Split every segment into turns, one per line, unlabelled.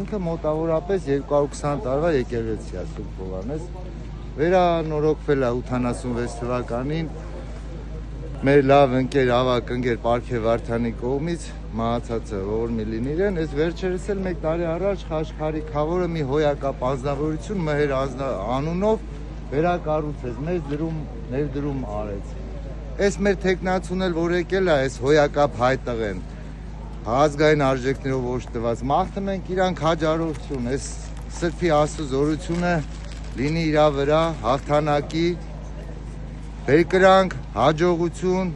ինքը մոտավորապես 220 տարվա եկեղեցի է Սուրբ Հովհաննես, վերանորոգվել է 86 թվականին մեր լավ ընկեր, ավակ ընկեր Պարքև Վարդանի կողմից, մահացածը ողորմի լինի իրեն, այս վերջերս էլ 1 տարի առաջ Խաչքարի Խավորը մի հոյակապ անձնավորություն Մհեր անունով վերակառուցեց, մեծ ներդրում արեց։ Այս մեր թեկնածուն էլ որ եկել է, այս հոյակապ հայտղեն, ազգային արժեքներով օժտված, մաղթում ենք իրանք հաջողություն, այս սրբի Աստծո զորությունը լինի իրա վրա, հաղթանակի, բերկրանք, հաջողություն,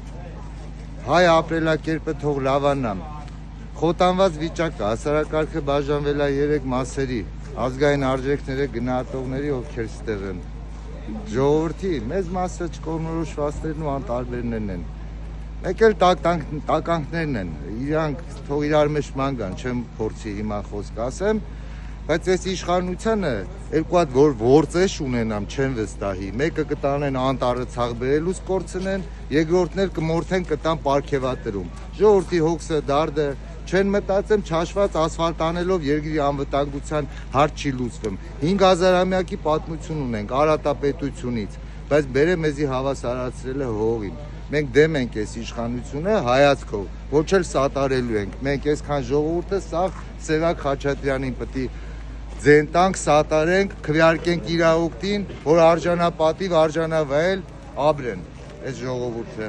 հայ ապրելակերպը թող լավանա, խոտանված վիճակը, հասարակարգը բաժանվել է 3 մասերի, ազգային արժեքները գնահատողների ովքեր ստեղ են, ժողովրդի, մեծ մասը չկողմնորոշվածներն ու անտարբերներն են, մեկ էլ տականքներն են, իրանք թող իրար մեջ ման գան, չեմ փորձի հիմա խոսք ասեմ, բայց այս իշխանությանը երկու հատ գործեշ ունենամ չեն վստահի, մեկը կտանեն անտառը ցաղ բերելուց կորցնեն, երկրորդն էլ կմորթեն կտան պարքևատրում, ժողովրդի հոգսը դարդը չեն մտածեմ չաշված ասֆալտ անելով երկրի անվտանգության հարց չի լուծվում, 5000-ամյակի պատմություն ունենք Արատապետությունից, բայց բերե մեզի հավասարացրել է հողին, մենք դեմ ենք այս իշխանությունը հայացքով, ոչ էլ սատարելու ենք, մենք այսքան ժողովուրդը սաղ Սևակ Խաչատրյանին պետք է ձենտանք, սատարենք, քվեարկենք իր օգտին, որ արժանապատիվ, արժանավայել ապրեն այս ժողովուրդը։